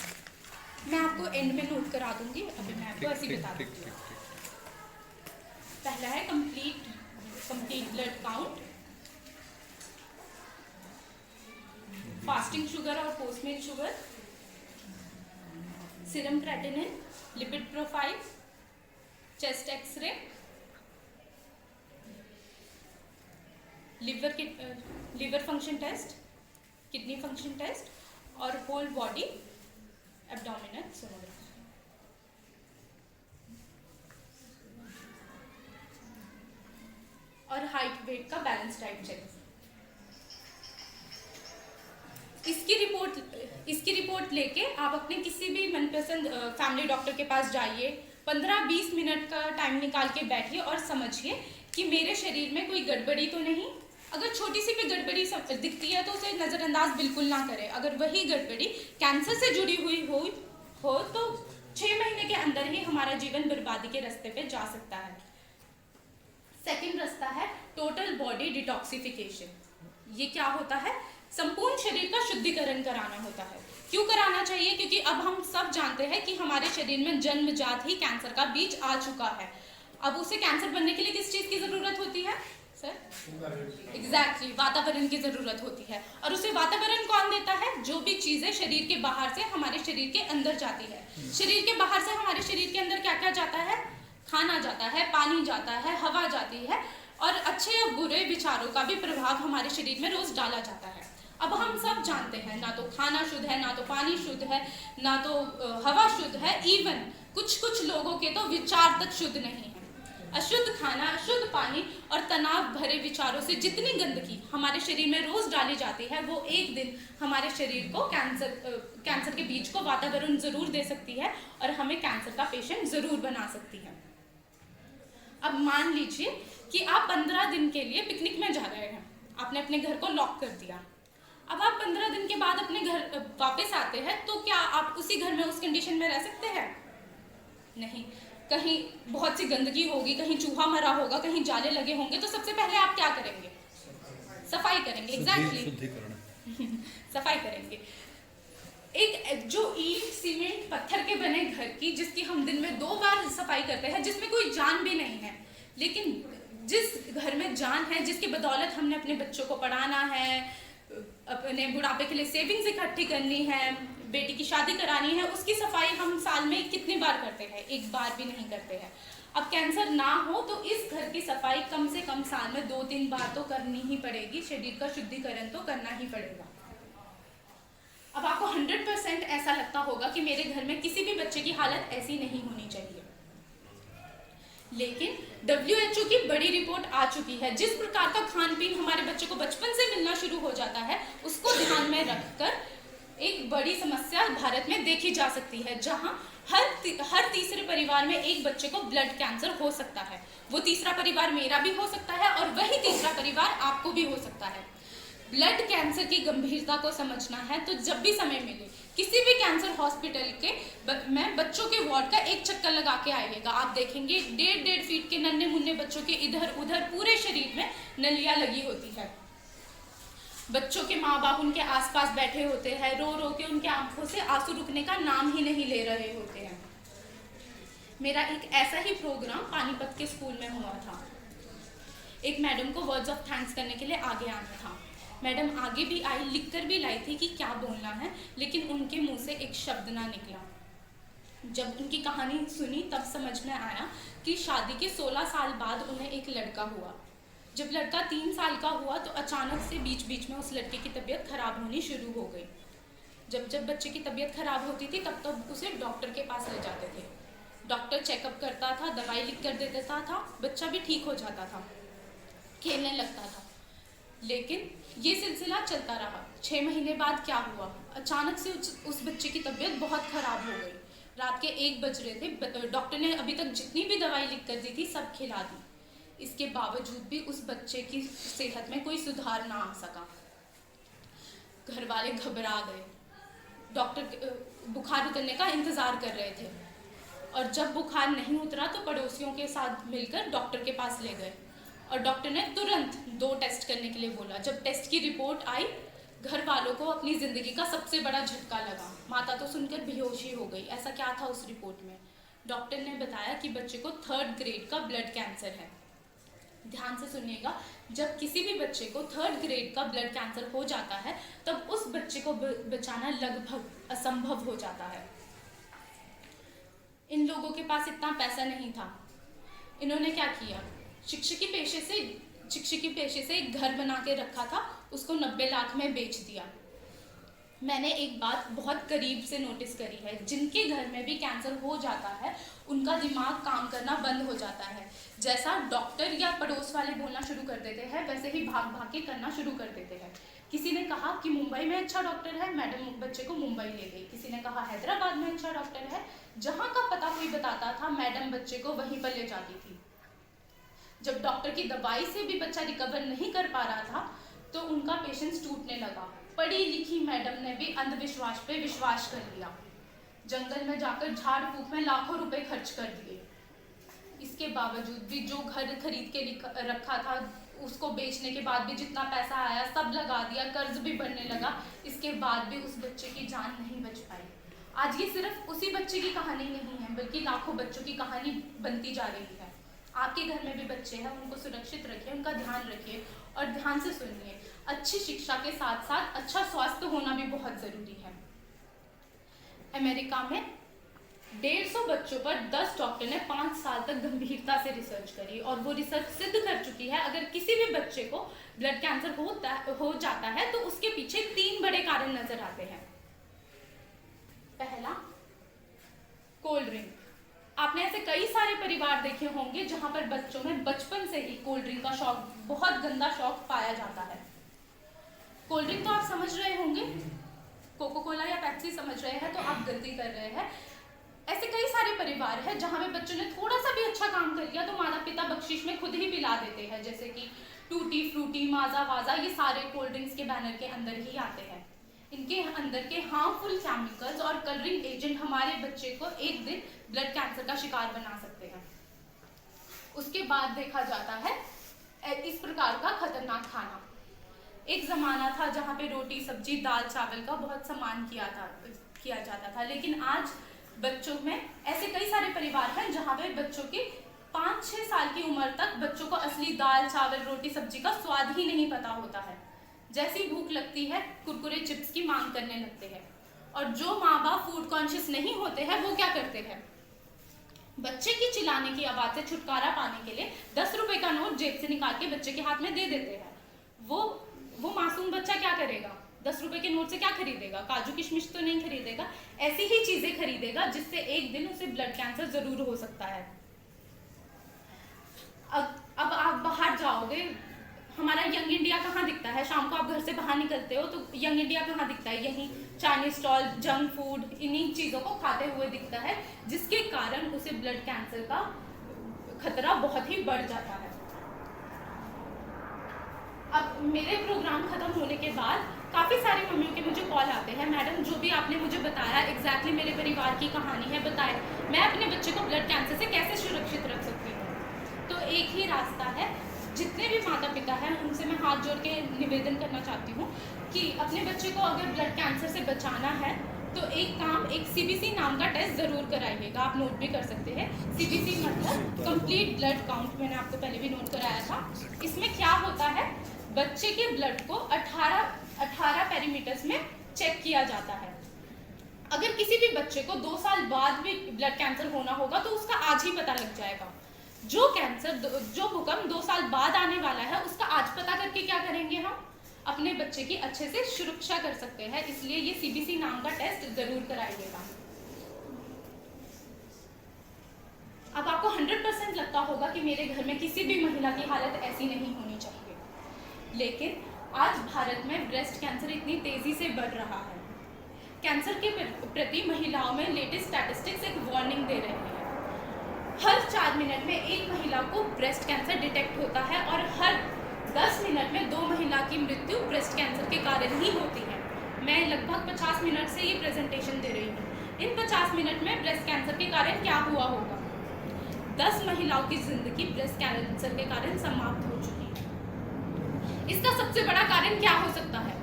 मैं आपको एंड में नोट करा दूंगी, अभी मैं आपको ऐसे ही बता दूंगी। पहला है complete blood count, fasting sugar और post meal sugar, serum creatinine, lipid profile, chest x ray, liver function test, kidney function test और होल बॉडी एब्डोमिनल सोनोग्राफी। और हाइट वेट का बैलेंस डाइट चेक। इसकी रिपोर्ट इसकी रिपोर्ट लेके आप अपने किसी भी मनपसंद फैमिली डॉक्टर के पास जाइए, 15-20 मिनट का टाइम निकाल के बैठिए और समझिए कि मेरे शरीर में कोई गड़बड़ी तो नहीं। अगर छोटी सी भी गड़बड़ी दिखती है तो उसे नज़रअंदाज बिल्कुल ना करें। अगर वही गड़बड़ी कैंसर से जुड़ी हुई हो तो 6 महीने के अंदर ही हमारा जीवन बर्बादी के रास्ते पे जा सकता है। सेकंड रास्ता है टोटल बॉडी डिटॉक्सिफिकेशन। ये क्या होता है? संपूर्ण शरीर का शुद्धिकरण कराना होता है। क्यों कराना चाहिए? क्योंकि अब हम सब जानते हैं कि हमारे शरीर में जन्मजात ही कैंसर का बीज आ चुका है। अब उसे कैंसर बनने के लिए किस चीज़ की ज़रूरत होती है सर? एग्जैक्टली, वातावरण की ज़रूरत होती है। और उसे वातावरण कौन देता है? जो भी चीज़ें शरीर के बाहर से हमारे शरीर के अंदर जाती है। शरीर के बाहर से हमारे शरीर के अंदर क्या क्या जाता है? खाना जाता है, पानी जाता है, हवा जाती है, और अच्छे या बुरे विचारों का भी प्रभाव हमारे शरीर में रोज डाला जाता है। अब हम सब जानते हैं, ना तो खाना शुद्ध है, ना तो पानी शुद्ध है, ना तो हवा शुद्ध है, इवन कुछ लोगों के तो विचार तक शुद्ध नहीं है। अशुद्ध खाना, अशुद्ध पानी और तनाव भरे विचारों से जितनी गंदगी हमारे शरीर में रोज डाली जाती है, वो एक दिन हमारे शरीर को कैंसर के बीज को वातावरण जरूर दे सकती है और हमें कैंसर का पेशेंट जरूर बना सकती है। अब मान लीजिए कि आप 15 दिन के लिए पिकनिक में जा रहे हैं, आपने अपने घर को लॉक कर दिया। अब आप 15 दिन के बाद अपने घर वापस आते हैं, तो क्या आप उसी घर में उस कंडीशन में रह सकते हैं? नहीं। कहीं बहुत सी गंदगी होगी, कहीं चूहा मरा होगा, कहीं जाले लगे होंगे, तो सबसे पहले आप क्या करेंगे? सफाई करेंगे। एग्जैक्टली, सफाई करेंगे। एक जो ईंट, सीमेंट, पत्थर के बने घर की, जिसकी हम दिन में 2 बार सफाई करते हैं, जिसमें कोई जान भी नहीं है, लेकिन जिस घर में जान है, जिसकी बदौलत हमने अपने बच्चों को पढ़ाना है, अपने बुढ़ापे के लिए सेविंग्स इकट्ठी करनी है, बेटी की शादी करानी है, उसकी सफाई हम साल में कितनी बार करते हैं? 1 बार भी नहीं करते हैं। अब कैंसर ना हो तो इस घर की सफाई कम से कम साल में 2-3 बार तो करनी ही पड़ेगी। शरीर का शुद्धिकरण तो करना ही पड़ेगा। अब आपको 100% ऐसा लगता होगा कि मेरे घर में किसी भी बच्चे की हालत ऐसी नहीं होनी चाहिए, लेकिन WHO की बड़ी रिपोर्ट आ चुकी है। जिस प्रकार का खान पीन हमारे बच्चे को बचपन से मिलना शुरू हो जाता है, उसको ध्यान में रखकर एक बड़ी समस्या भारत में देखी जा सकती है, जहां हर तीसरे परिवार में एक बच्चे को ब्लड कैंसर हो सकता है। वो तीसरा परिवार मेरा भी हो सकता है और वही तीसरा परिवार आपको भी हो सकता है। ब्लड कैंसर की गंभीरता को समझना है तो जब भी समय मिले किसी भी कैंसर हॉस्पिटल में बच्चों के वार्ड का एक चक्कर लगा के आइएगा। आप देखेंगे 1.5 फीट के नन्हे मुन्ने बच्चों के इधर उधर पूरे शरीर में नलियां लगी होती है। बच्चों के माँ बाप उनके आसपास बैठे होते हैं, रो रो के उनके आंखों से आंसू रुकने का नाम ही नहीं ले रहे होते हैं। मेरा एक ऐसा ही प्रोग्राम पानीपत के स्कूल में हुआ था। एक मैडम को वर्ड्स ऑफ थैंक्स करने के लिए आगे आना था। मैडम आगे भी आई, लिखकर भी लाई थी कि क्या बोलना है, लेकिन उनके मुंह से एक शब्द ना निकला। जब उनकी कहानी सुनी तब समझ में आया कि शादी के 16 साल बाद उन्हें एक लड़का हुआ। जब लड़का 3 साल का हुआ तो अचानक से बीच बीच में उस लड़के की तबीयत खराब होनी शुरू हो गई। जब बच्चे की तबीयत खराब होती थी तब उसे डॉक्टर के पास ले जाते थे। डॉक्टर चेकअप करता था, दवाई लिख कर दे देता था, बच्चा भी ठीक हो जाता था, खेलने लगता था। लेकिन ये सिलसिला चलता रहा। 6 महीने बाद क्या हुआ? अचानक से उस बच्चे की तबीयत बहुत खराब हो गई। रात के 1 बज रहे थे। डॉक्टर ने अभी तक जितनी भी दवाई लिख कर दी थी सब खिला दी। इसके बावजूद भी उस बच्चे की सेहत में कोई सुधार ना आ सका। घर वाले घबरा गए। डॉक्टर बुखार उतरने का इंतजार कर रहे थे और जब बुखार नहीं उतरा तो पड़ोसियों के साथ मिलकर डॉक्टर के पास ले गए और डॉक्टर ने तुरंत 2 टेस्ट करने के लिए बोला। जब टेस्ट की रिपोर्ट आई, घर वालों को अपनी ज़िंदगी का सबसे बड़ा झटका लगा। माता तो सुनकर बेहोश ही हो गई। ऐसा क्या था उस रिपोर्ट में? डॉक्टर ने बताया कि बच्चे को 3rd ग्रेड का ब्लड कैंसर है। ध्यान से सुनिएगा, जब किसी भी बच्चे को 3rd ग्रेड का ब्लड कैंसर हो जाता है तब उस बच्चे को बचाना लगभग असंभव हो जाता है। इन लोगों के पास इतना पैसा नहीं था। इन्होंने क्या किया? शिक्षकी पेशे से एक घर बना के रखा था, उसको 90 लाख में बेच दिया। मैंने एक बात बहुत करीब से नोटिस करी है, जिनके घर में भी कैंसर हो जाता है उनका दिमाग काम करना बंद हो जाता है। जैसा डॉक्टर या पड़ोस वाले बोलना शुरू कर देते हैं, वैसे ही भाग भाग के करना शुरू कर देते हैं। किसी ने कहा कि मुंबई में अच्छा डॉक्टर है, मैडम बच्चे को मुंबई ले गई। किसी ने कहा हैदराबाद में अच्छा डॉक्टर है, जहाँ का पता कोई बताता था मैडम बच्चे को वहीं पर ले जाती थी। जब डॉक्टर की दवाई से भी बच्चा रिकवर नहीं कर पा रहा था तो उनका पेशेंस टूटने लगा। पढ़ी लिखी मैडम ने भी अंधविश्वास पे विश्वास कर लिया। जंगल में जाकर झाड़ फूक में लाखों रुपए खर्च कर दिए। इसके बावजूद भी जो घर खरीद के रखा था उसको बेचने के बाद भी जितना पैसा आया सब लगा दिया, कर्ज भी बढ़ने लगा। इसके बाद भी उस बच्चे की जान नहीं बच पाई। आज ये सिर्फ उसी बच्चे की कहानी नहीं है, बल्कि लाखों बच्चों की कहानी बनती जा रही है। आपके घर में भी बच्चे हैं, उनको सुरक्षित रखिए, उनका ध्यान रखिए और ध्यान से सुनिए। अच्छी शिक्षा के साथ साथ अच्छा स्वास्थ्य होना भी बहुत जरूरी है। अमेरिका में 150 बच्चों पर 10 डॉक्टर ने 5 साल तक गंभीरता से रिसर्च करी और वो रिसर्च सिद्ध कर चुकी है अगर किसी भी बच्चे को ब्लड कैंसर हो जाता है तो उसके पीछे 3 बड़े कारण नजर आते हैं। पहला, कोल्ड ड्रिंक। आपने ऐसे कई सारे परिवार देखे होंगे जहां पर बच्चों में बचपन से ही कोल्ड ड्रिंक का शौक, बहुत गंदा शौक पाया जाता है। कोल्ड ड्रिंक तो आप समझ रहे होंगे, कोको कोला या पेप्सी समझ रहे हैं तो आप गलती कर रहे हैं। ऐसे कई सारे परिवार हैं जहां में बच्चों ने थोड़ा सा भी अच्छा काम कर लिया तो माता पिता बख्शीश में खुद ही पिला देते हैं, जैसे कि टूटी फ्रूटी, माजा वाजा, ये सारे कोल्ड ड्रिंक्स के बैनर के अंदर ही आते हैं। इनके अंदर के हार्मफुल केमिकल्स और कलरिंग एजेंट हमारे बच्चे को एक दिन ब्लड कैंसर का शिकार बना सकते हैं। उसके बाद देखा जाता है इस प्रकार का खतरनाक खाना। एक जमाना था जहाँ पे रोटी सब्जी दाल चावल का बहुत सम्मान किया जाता था, लेकिन आज बच्चों में ऐसे कई सारे परिवार हैं जहाँ पे बच्चों के 5-6 साल की उम्र तक बच्चों को असली दाल चावल रोटी सब्जी का स्वाद ही नहीं पता होता है। जैसी भूख लगती है कुरकुरे चिप्स की मांग करने लगते हैं। और जो माँ बाप फूड कॉन्शियस नहीं होते हैं वो क्या करते हैं, बच्चे की चिल्लाने की आवाज से छुटकारा पाने के लिए 10 रुपए का नोट जेब से निकाल के बच्चे के हाथ में दे देते हैं। वो मासूम बच्चा क्या करेगा, 10 रुपए के नोट से क्या खरीदेगा, काजू किशमिश तो नहीं खरीदेगा, ऐसी ही चीजें खरीदेगा जिससे एक दिन उसे ब्लड कैंसर जरूर हो सकता है। अब आप बाहर जाओगे, हमारा यंग इंडिया कहाँ दिखता है, शाम को आप घर से बाहर निकलते हो तो यंग इंडिया कहाँ दिखता है, यही चाइनीज स्टॉल, जंक फूड, इन्हीं चीज़ों को खाते हुए दिखता है, जिसके कारण उसे ब्लड कैंसर का खतरा बहुत ही बढ़ जाता है। अब मेरे प्रोग्राम खत्म होने के बाद काफ़ी सारी मम्मियों के मुझे कॉल आते हैं, मैडम जो भी आपने मुझे बताया एग्जैक्टली मेरे परिवार की कहानी है, बताए मैं अपने बच्चे को ब्लड कैंसर से कैसे सुरक्षित रख सकती हूँ। तो एक ही रास्ता है, जितने भी माता पिता हैं उनसे मैं हाथ जोड़ के निवेदन करना चाहती हूँ कि अपने बच्चे को अगर ब्लड कैंसर से बचाना है तो एक CBC नाम का टेस्ट ज़रूर कराइएगा। आप नोट भी कर सकते हैं। CBC मतलब कंप्लीट ब्लड काउंट, मैंने आपको पहले भी नोट कराया था। इसमें क्या होता है, बच्चे के ब्लड को 18 पैरामीटर्स में चेक किया जाता है। अगर किसी भी बच्चे को 2 साल बाद भी ब्लड कैंसर होना होगा तो उसका आज ही पता लग जाएगा। जो भूकंप 2 साल बाद आने वाला है उसका आज पता करके क्या करेंगे, हम अपने बच्चे की अच्छे से सुरक्षा कर सकते हैं। इसलिए ये CBC नाम का टेस्ट जरूर कराइएगा। अब आपको 100% लगता होगा कि मेरे घर में किसी भी महिला की हालत ऐसी नहीं होनी चाहिए, लेकिन आज भारत में ब्रेस्ट कैंसर इतनी तेजी से बढ़ रहा है। कैंसर के प्रति महिलाओं में लेटेस्ट स्टैटिस्टिक्स एक वार्निंग दे रहे हैं। हर 4 मिनट में एक महिला को ब्रेस्ट कैंसर डिटेक्ट होता है और हर 10 मिनट में 2 महिला की मृत्यु ब्रेस्ट कैंसर के कारण ही होती है। मैं लगभग 50 मिनट से ये प्रेजेंटेशन दे रही हूँ। इन 50 मिनट में ब्रेस्ट कैंसर के कारण क्या हुआ होगा, 10 महिलाओं की जिंदगी ब्रेस्ट कैंसर के कारण समाप्त हो चुकी है। इसका सबसे बड़ा कारण क्या हो सकता है,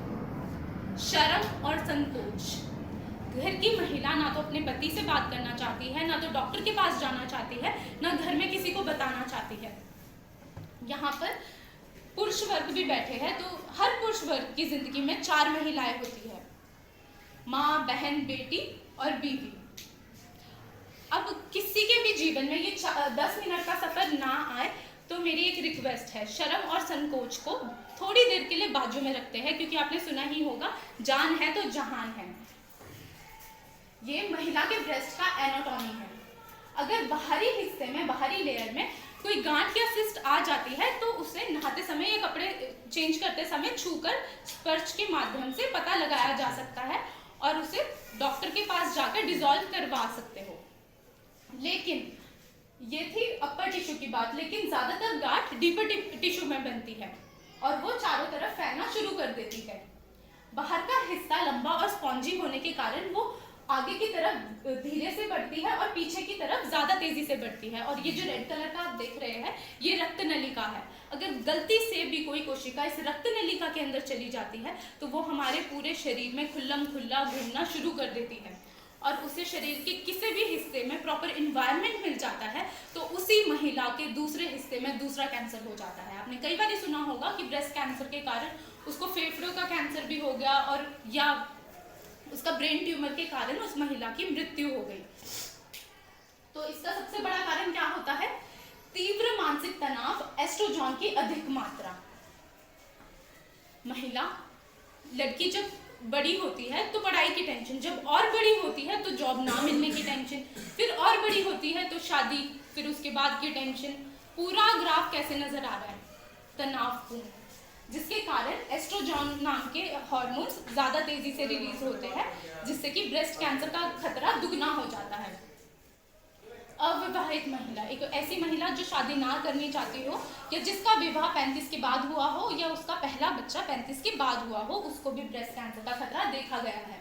शर्म और संकोच। घर की महिला ना तो अपने पति से बात करना चाहती है, ना तो डॉक्टर के पास जाना चाहती है, ना घर में किसी को बताना चाहती है। यहाँ पर पुरुष वर्ग भी बैठे हैं, तो हर पुरुष वर्ग की जिंदगी में 4 महिलाएं होती है, माँ, बहन, बेटी और बीवी। अब किसी के भी जीवन में ये 10 मिनट का सफर ना आए तो मेरी एक रिक्वेस्ट है, शर्म और संकोच को थोड़ी देर के लिए बाजू में रखते हैं, क्योंकि आपने सुना ही होगा, जान है तो जहान है। ये महिला के ब्रेस्ट का एनाटॉमी है। अगर बाहरी हिस्से में, बाहरी लेयर में कोई गांठ या सिस्ट आ जाती है तो उसे नहाते समय या कपड़े चेंज करते समय छूकर स्पर्श के माध्यम से पता लगाया जा सकता है और उसे डॉक्टर के पास जाकर डिसॉल्व करवा सकते हो। लेकिन ये थी अपर टिश्यू की बात, लेकिन ज्यादातर गांठ डीपर टिश्यू में बनती है और वो चारों तरफ फैलना शुरू कर देती है। बाहर का हिस्सा लंबा और स्पॉन्जी होने के कारण वो आगे की तरफ धीरे से बढ़ती है और पीछे की तरफ ज्यादा तेजी से बढ़ती है। और ये जो रेड कलर का आप देख रहे हैं, ये रक्त नलिका है। अगर गलती से भी कोई कोशिका इस रक्त नलिका के अंदर चली जाती है तो वो हमारे पूरे शरीर में खुल्लम खुल्ला घूमना शुरू कर देती है और उसे शरीर के किसी भी हिस्से में प्रॉपर इन्वायरमेंट मिल जाता है तो उसी महिला के दूसरे हिस्से में दूसरा कैंसर हो जाता है। आपने कई बार सुना होगा कि ब्रेस्ट कैंसर के कारण उसको फेफड़ों का कैंसर भी हो गया और या उसका ब्रेन ट्यूमर के कारण उस महिला की मृत्यु हो गई। तो इसका सबसे बड़ा कारण क्या होता है? तीव्र मानसिक तनाव, एस्ट्रोजन की अधिक मात्रा। महिला, लड़की जब बड़ी होती है तो पढ़ाई की टेंशन, जब और बड़ी होती है तो जॉब ना मिलने की टेंशन, फिर और बड़ी होती है तो शादी, फिर उसके बाद की टेंशन। पूरा ग्राफ कैसे नजर आ रहा है? तनावपूर्ण, जिसके कारण एस्ट्रोजन नाम के हार्मोन्स ज़्यादा तेजी से रिलीज होते हैं, जिससे कि ब्रेस्ट कैंसर का खतरा दुगना हो जाता है। अविवाहित महिला, एक ऐसी महिला जो शादी ना करनी चाहती हो या जिसका विवाह 35 के बाद हुआ हो या उसका पहला बच्चा 35 के बाद हुआ हो, उसको भी ब्रेस्ट कैंसर का खतरा देखा गया है।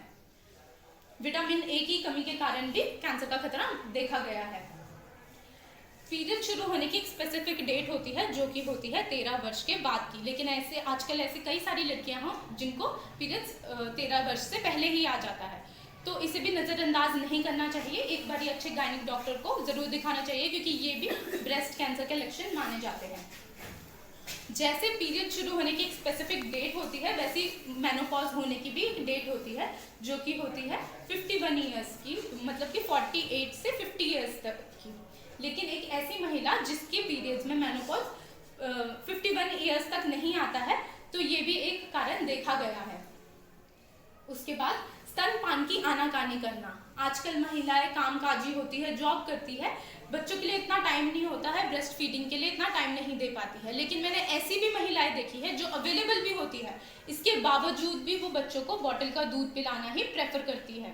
विटामिन ए की कमी के कारण भी कैंसर का खतरा देखा गया है। पीरियड शुरू होने की एक स्पेसिफिक डेट होती है जो कि होती है 13 वर्ष के बाद की, लेकिन ऐसे आजकल ऐसी कई सारी लड़कियां हों जिनको पीरियड्स 13 वर्ष से पहले ही आ जाता है, तो इसे भी नज़रअंदाज नहीं करना चाहिए। एक बार अच्छे गायनिक डॉक्टर को ज़रूर दिखाना चाहिए क्योंकि ये भी ब्रेस्ट कैंसर के लक्षण माने जाते हैं। जैसे पीरियड शुरू होने की एक स्पेसिफिक डेट होती है, वैसी मेनोपॉज होने की भी डेट होती है जो कि होती है 51 ईयर्स की, मतलब कि 48 से 50 ईयर्स तक की। लेकिन एक ऐसी महिला जिसके पीरियड्स में मेनोपॉज 51 ईयर्स तक नहीं आता है तो ये भी एक कारण देखा गया है। उसके बाद स्तनपान की आनाकानी करना। आजकल महिलाएं कामकाजी होती है, जॉब करती है, बच्चों के लिए इतना टाइम नहीं होता है, ब्रेस्ट फीडिंग के लिए इतना टाइम नहीं दे पाती है। लेकिन मैंने ऐसी भी महिलाएं देखी है जो अवेलेबल भी होती है, इसके बावजूद भी वो बच्चों को बॉटल का दूध पिलाना ही प्रेफर करती है।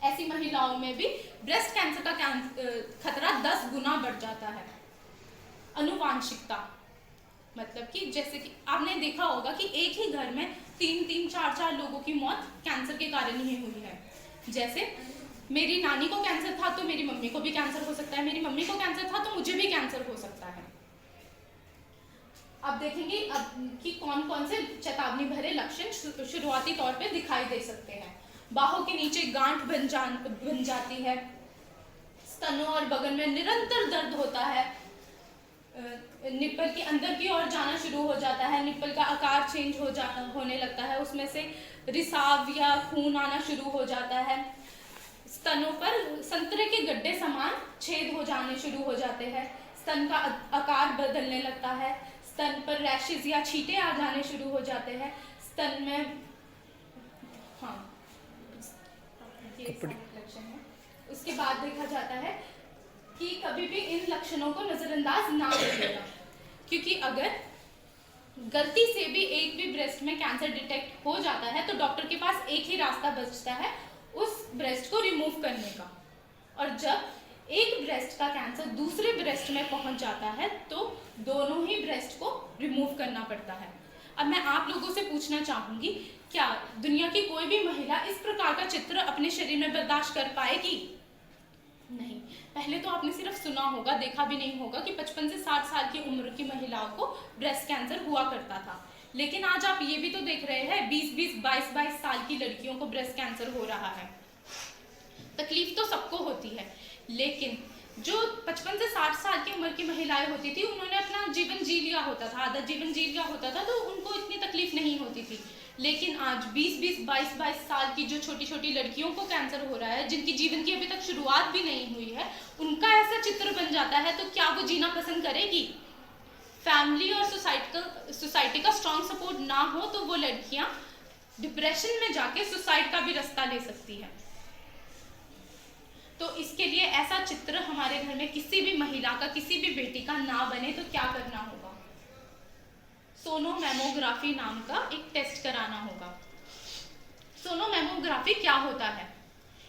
ऐसी महिलाओं में भी ब्रेस्ट कैंसर का खतरा 10 गुना बढ़ जाता है। अनुवांशिकता, मतलब कि जैसे कि आपने देखा होगा कि एक ही घर में 3-3, 4-4 लोगों की मौत कैंसर के कारण ही हुई है। जैसे मेरी नानी को कैंसर था तो मेरी मम्मी को भी कैंसर हो सकता है, मेरी मम्मी को कैंसर था तो मुझे भी कैंसर हो सकता है। अब देखेंगे अब कि कौन कौन से चेतावनी भरे लक्षण शुरुआती तौर पे दिखाई दे सकते हैं। बाहों के नीचे गांठ बन जाती है, स्तनों और बगल में निरंतर दर्द होता है, निप्पल के अंदर की ओर जाना शुरू हो जाता है, निप्पल का आकार चेंज होने लगता है, उसमें से रिसाव या खून आना शुरू हो जाता है, स्तनों पर संतरे के गड्ढे समान छेद हो जाने शुरू हो जाते हैं, स्तन का आकार बदलने लगता है, स्तन पर रैशेज या छींटे आ जाने शुरू हो जाते हैं, स्तन में लक्षण है। उसके बाद देखा जाता है कि कभी भी इन लक्षणों को नजरअंदाज ना करिएगा, क्योंकि अगर गलती से भी एक भी ब्रेस्ट में कैंसर डिटेक्ट हो जाता है तो डॉक्टर के पास एक ही रास्ता बचता है उस ब्रेस्ट को रिमूव करने का। और जब एक ब्रेस्ट का कैंसर दूसरे ब्रेस्ट में पहुंच जाता है तो दोनों ही ब्रेस्ट को रिमूव करना पड़ता है। अब मैं आप लोगों से पूछना चाहूंगी, क्या दुनिया की कोई भी महिला इस प्रकार का चित्र अपने शरीर में बर्दाश्त कर पाएगी? नहीं। पहले तो आपने सिर्फ सुना होगा, देखा भी नहीं होगा कि 55 से 60 साल की उम्र की महिलाओं को ब्रेस्ट कैंसर हुआ करता था। लेकिन आज आप ये भी तो देख रहे हैं 20-20, 22-22 साल की लड़कियों को ब्रेस्ट कैंसर हो रहा है। तकलीफ तो सबको होती है, लेकिन जो 55 से 60 साल की उम्र की महिलाएं होती थी उन्होंने अपना जीवन जी लिया होता था, आधा जीवन जी लिया होता था, तो उनको इतनी तकलीफ नहीं होती थी। लेकिन आज 20-20, 22-22 साल की जो छोटी छोटी लड़कियों को कैंसर हो रहा है, जिनकी जीवन की अभी तक शुरुआत भी नहीं हुई है, उनका ऐसा चित्र बन जाता है तो क्या वो जीना पसंद करेगी? फैमिली और सोसाइटी का स्ट्रॉन्ग सपोर्ट ना हो तो वो लड़कियां डिप्रेशन में जाके सुसाइड का भी रास्ता ले सकती है। तो इसके लिए ऐसा चित्र हमारे घर में किसी भी महिला का, किसी भी बेटी का ना बने तो क्या करना होगा? सोनोमेमोग्राफी नाम का एक टेस्ट कराना होगा। सोनोमेमोग्राफी क्या होता है?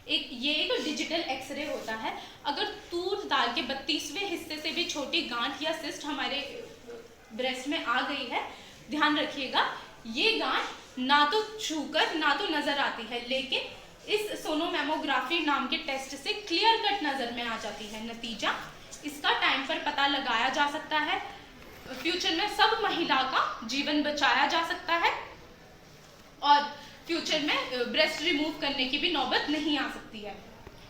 ये एक डिजिटल एक्सरे होता है। अगर तूर दाल के 32वें हिस्से से भी छोटी गांठ या सिस्ट हमारे ब्रेस्ट में आ गई है, ध्यान रखिएगा, ये गांठ ना तो छूकर ना तो नजर आती है, लेकिन इस सोनोमेमोग्राफी नाम के टेस्ट से क्लियर कट नजर में आ जाती है नतीजा। इसका टाइम पर पता लगाया जा सकता है। फ्यूचर में सब महिला का जीवन बचाया जा सकता है और फ्यूचर में ब्रेस्ट रिमूव करने की भी नौबत नहीं आ सकती है।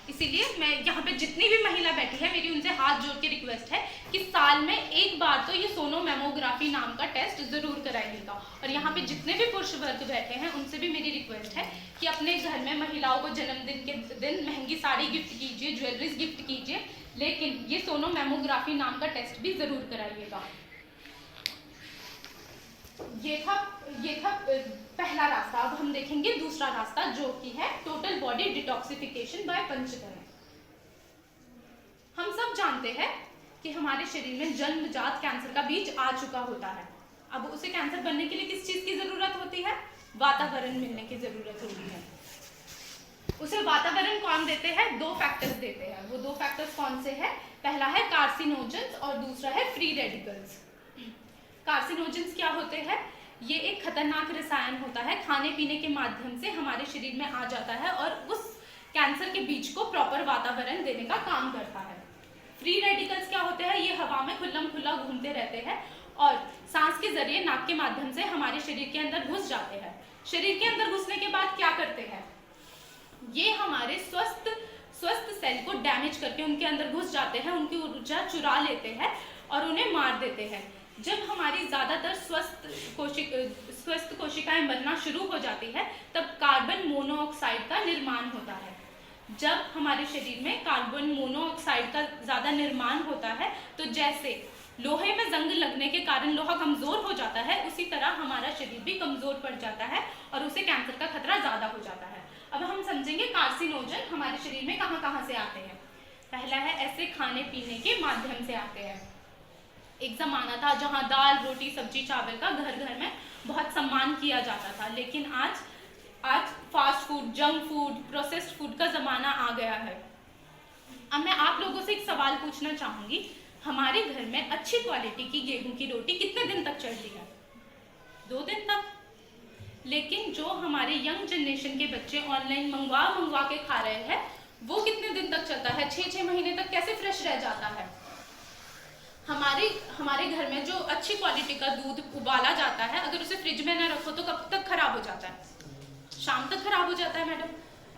इसीलिए मैं यहाँ पे जितनी भी महिला बैठी है, मेरी उनसे हाथ जोड़ के रिक्वेस्ट है कि साल में एक बार तो ये सोनोमेमोग्राफी नाम का टेस्ट जरूर कराइएगा। और यहाँ पे जितने भी पुरुष वर्ग बैठे हैं उनसे भी मेरी रिक्वेस्ट है कि अपने घर में महिलाओं को जन्मदिन के दिन महंगी साड़ी गिफ्ट कीजिए, ज्वेलरीज गिफ्ट कीजिए, लेकिन ये सोनोमेमोग्राफी नाम का टेस्ट भी जरूर कराइएगा। ये था पहला रास्ता। अब हम देखेंगे दूसरा रास्ता, जो कि है total body detoxification by panchakarma. हम सब जानते हैं कि हमारे शरीर में जन्मजात कैंसर का बीज आ चुका होता है। अब उसे कैंसर बनने के लिए किस चीज की जरूरत होती है? वातावरण मिलने की जरूरत होती है। उसे वातावरण कौन देते हैं? 2 फैक्टर्स देते हैं। वो 2 फैक्टर्स कौन से हैं? पहला है कार्सिनोजेंस और दूसरा है फ्री रेडिकल्स। कार्सिनोजेंस क्या होते हैं? ये एक खतरनाक रसायन होता है, खाने पीने के माध्यम से हमारे शरीर में आ जाता है और उस कैंसर के बीज को प्रॉपर वातावरण देने का काम करता है। फ्री रेडिकल्स क्या होते हैं? ये हवा में खुल्लम खुल्ला घूमते रहते हैं और सांस के जरिए नाक के माध्यम से हमारे शरीर के अंदर घुस जाते हैं। शरीर के अंदर घुसने के बाद क्या करते हैं? ये हमारे स्वस्थ सेल को डैमेज करके उनके अंदर घुस जाते हैं, उनकी ऊर्जा चुरा लेते हैं और उन्हें मार देते हैं। जब हमारी ज़्यादातर स्वस्थ कोशिकाएं मरना शुरू हो जाती है, तब कार्बन मोनोऑक्साइड का निर्माण होता है। जब हमारे शरीर में कार्बन मोनोऑक्साइड का ज़्यादा निर्माण होता है, तो जैसे लोहे में जंग लगने के कारण लोहा कमज़ोर हो जाता है, उसी तरह हमारा शरीर भी कमज़ोर पड़ जाता है और उसे कैंसर का खतरा ज़्यादा हो जाता है। अब हम समझेंगे कार्सिनोजन हमारे शरीर में कहाँ कहाँ से आते हैं। पहला है, ऐसे खाने पीने के माध्यम से आते हैं। एक ज़माना था जहाँ दाल रोटी सब्जी चावल का घर घर में बहुत सम्मान किया जाता था, लेकिन आज fast food, junk food, processed food का ज़माना आ गया है। अब मैं आप लोगों से एक सवाल पूछना चाहूँगी, हमारे घर में अच्छी क्वालिटी की गेहूं की रोटी कितने दिन तक चलती है? 2 दिन तक। लेकिन जो हमारे यंग जनरेशन के बच्चे ऑनलाइन मंगवा के खा रहे हैं, वो कितने दिन तक चलता है? 6-6 महीने तक कैसे फ्रेश रह जाता है? हमारे घर में जो अच्छी क्वालिटी का दूध उबाला जाता है, अगर उसे फ्रिज में ना रखो तो कब तक खराब हो जाता है? शाम तक खराब हो जाता है मैडम।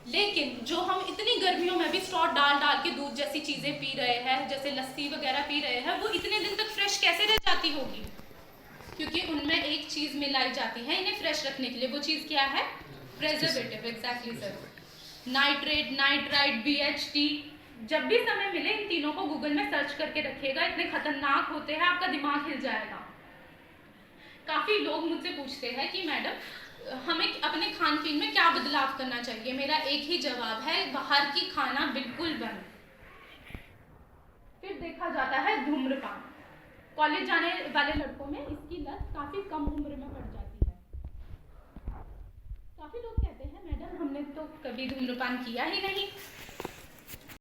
लेकिन जो हम इतनी गर्मियों में भी स्ट्रॉ डाल के दूध जैसी चीजें पी रहे हैं, जैसे लस्सी वगैरह पी रहे हैं, वो इतने दिन तक फ्रेश कैसे रह जाती होगी? क्योंकि उनमें एक चीज मिलाई जाती है इन्हें फ्रेश रखने के लिए। वो चीज क्या है? Preservative. Exactly sir. Nitrate, nitrite, BHT। जब भी समय मिले इन तीनों को गूगल में सर्च करके रखिएगा, इतने खतरनाक होते हैं, आपका दिमाग हिल जाएगा। काफी लोग मुझसे पूछते हैं कि मैडम हमें अपने खान पीन में क्या बदलाव करना चाहिए। मेरा एक ही जवाब है, बाहर की खाना बिल्कुल बंद। फिर देखा जाता है धूम्रपान। कॉलेज जाने वाले लड़कों में इसकी लत काफी कम उम्र में पड़ जाती है। काफी लोग कहते हैं मैडम हमने तो कभी धूम्रपान किया ही नहीं।